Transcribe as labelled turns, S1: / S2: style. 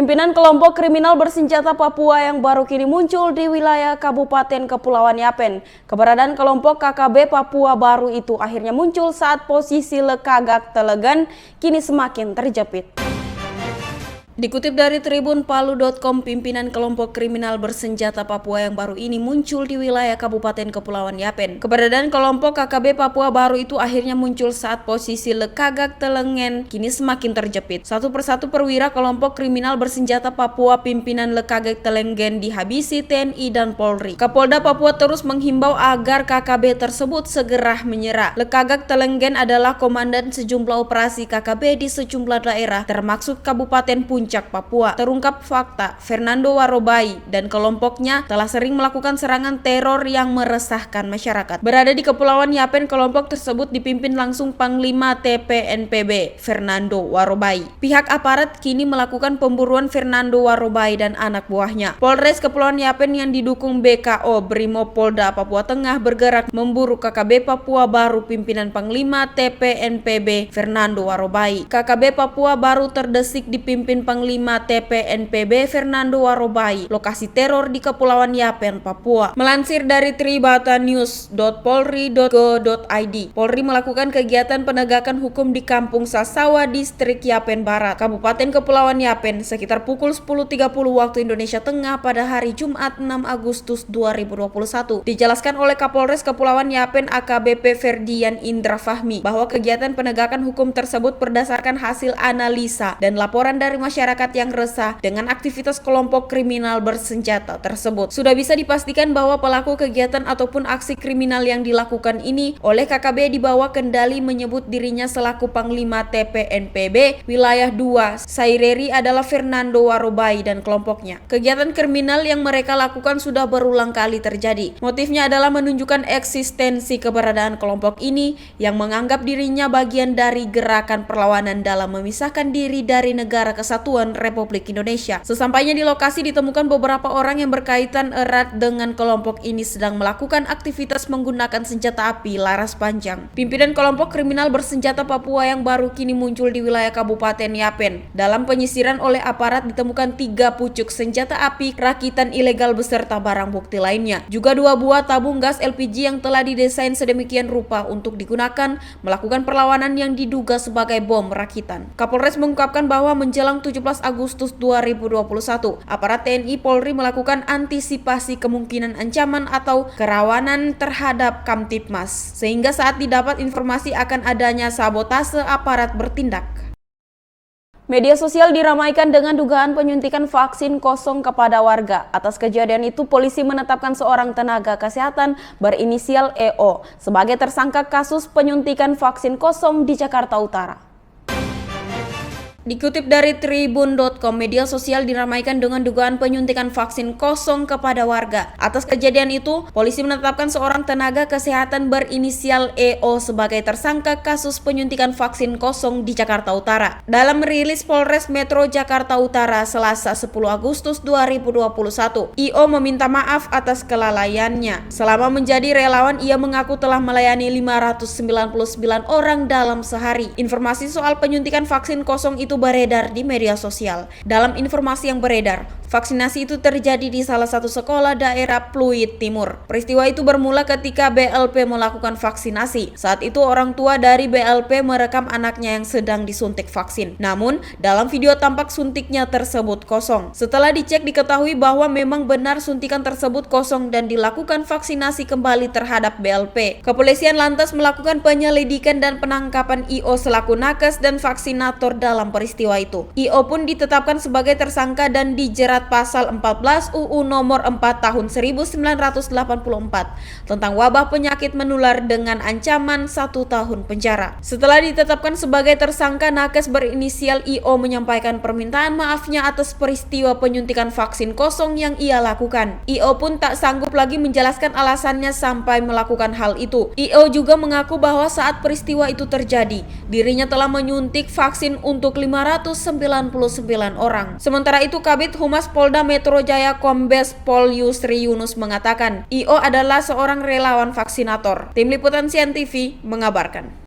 S1: Pimpinan kelompok kriminal bersenjata Papua yang baru kini muncul di wilayah Kabupaten Kepulauan Yapen. Keberadaan kelompok KKB Papua baru itu akhirnya muncul saat posisi Lekagak Telegan kini semakin terjepit. Dikutip dari tribunpalu.com, pimpinan kelompok kriminal bersenjata Papua yang baru ini muncul di wilayah Kabupaten Kepulauan Yapen. Keberadaan kelompok KKB Papua baru itu akhirnya muncul saat posisi Lekagak Telengen kini semakin terjepit. Satu persatu perwira kelompok kriminal bersenjata Papua pimpinan Lekagak Telengen dihabisi TNI dan Polri. Kapolda Papua terus menghimbau agar KKB tersebut segera menyerah. Lekagak Telengen adalah komandan sejumlah operasi KKB di sejumlah daerah termasuk Kabupaten Puncak, Papua. Terungkap fakta, Fernando Warobai dan kelompoknya telah sering melakukan serangan teror yang meresahkan masyarakat. Berada di Kepulauan Yapen, kelompok tersebut dipimpin langsung Panglima TPNPB, Fernando Warobai. Pihak aparat kini melakukan pemburuan Fernando Warobai dan anak buahnya. Polres Kepulauan Yapen yang didukung BKO Brimopolda Papua Tengah bergerak memburu KKB Papua baru pimpinan Panglima TPNPB, Fernando Warobai. KKB Papua baru terdesik dipimpin Panglima TPNPB Fernando Warobai, lokasi teror di Kepulauan Yapen, Papua. Melansir dari tribatanews.polri.go.id, Polri melakukan kegiatan penegakan hukum di Kampung Sasawa, Distrik Yapen Barat, Kabupaten Kepulauan Yapen, sekitar pukul 10.30 waktu Indonesia Tengah pada hari Jumat 6 Agustus 2021. Dijelaskan oleh Kapolres Kepulauan Yapen AKBP Ferdian Indra Fahmi bahwa kegiatan penegakan hukum tersebut berdasarkan hasil analisa dan laporan dari masyarakat yang resah dengan aktivitas kelompok kriminal bersenjata tersebut. Sudah bisa dipastikan bahwa pelaku kegiatan ataupun aksi kriminal yang dilakukan ini oleh KKB di bawah kendali menyebut dirinya selaku Panglima TPNPB Wilayah 2 Saireri adalah Fernando Warobai dan kelompoknya. Kegiatan kriminal yang mereka lakukan sudah berulang kali terjadi. Motifnya adalah menunjukkan eksistensi keberadaan kelompok ini yang menganggap dirinya bagian dari gerakan perlawanan dalam memisahkan diri dari Negara Kesatuan Republik Indonesia. Sesampainya di lokasi ditemukan beberapa orang yang berkaitan erat dengan kelompok ini sedang melakukan aktivitas menggunakan senjata api laras panjang. Pimpinan kelompok kriminal bersenjata Papua yang baru kini muncul di wilayah Kabupaten Yapen. Dalam penyisiran oleh aparat ditemukan 3 pucuk senjata api rakitan ilegal beserta barang bukti lainnya. Juga 2 buah tabung gas LPG yang telah didesain sedemikian rupa untuk digunakan melakukan perlawanan yang diduga sebagai bom rakitan. Kapolres mengungkapkan bahwa menjelang 17 Agustus 2021, aparat TNI Polri melakukan antisipasi kemungkinan ancaman atau kerawanan terhadap Kamtipmas, sehingga saat didapat informasi akan adanya sabotase aparat bertindak. Media sosial diramaikan dengan dugaan penyuntikan vaksin kosong kepada warga. Atas kejadian itu, polisi menetapkan seorang tenaga kesehatan berinisial EO sebagai tersangka kasus penyuntikan vaksin kosong di Jakarta Utara. Dikutip dari tribun.com, media sosial diramaikan dengan dugaan penyuntikan vaksin kosong kepada warga. Atas kejadian itu, polisi menetapkan seorang tenaga kesehatan berinisial EO sebagai tersangka kasus penyuntikan vaksin kosong di Jakarta Utara. Dalam rilis Polres Metro Jakarta Utara Selasa 10 Agustus 2021, EO meminta maaf atas kelalaiannya. Selama menjadi relawan, ia mengaku telah melayani 599 orang dalam sehari. Informasi soal penyuntikan vaksin kosong itu beredar di media sosial. Dalam informasi yang beredar, vaksinasi itu terjadi di salah satu sekolah daerah Pluit Timur. Peristiwa itu bermula ketika BLP melakukan vaksinasi. Saat itu orang tua dari BLP merekam anaknya yang sedang disuntik vaksin. Namun, dalam video tampak suntiknya tersebut kosong. Setelah dicek diketahui bahwa memang benar suntikan tersebut kosong dan dilakukan vaksinasi kembali terhadap BLP. Kepolisian lantas melakukan penyelidikan dan penangkapan IO selaku nakes dan vaksinator dalam peristiwa itu. IO pun ditetapkan sebagai tersangka dan dijerat pasal 14 UU nomor 4 tahun 1984 tentang wabah penyakit menular dengan ancaman 1 tahun penjara. Setelah ditetapkan sebagai tersangka, nakes berinisial IO menyampaikan permintaan maafnya atas peristiwa penyuntikan vaksin kosong yang ia lakukan. IO pun tak sanggup lagi menjelaskan alasannya sampai melakukan hal itu. IO juga mengaku bahwa saat peristiwa itu terjadi, dirinya telah menyuntik vaksin untuk 599 orang. Sementara itu, Kabid Humas Polda Metro Jaya Kombes Pol Yusri Yunus mengatakan, IO adalah seorang relawan vaksinator. Tim Liputan Sian TV mengabarkan.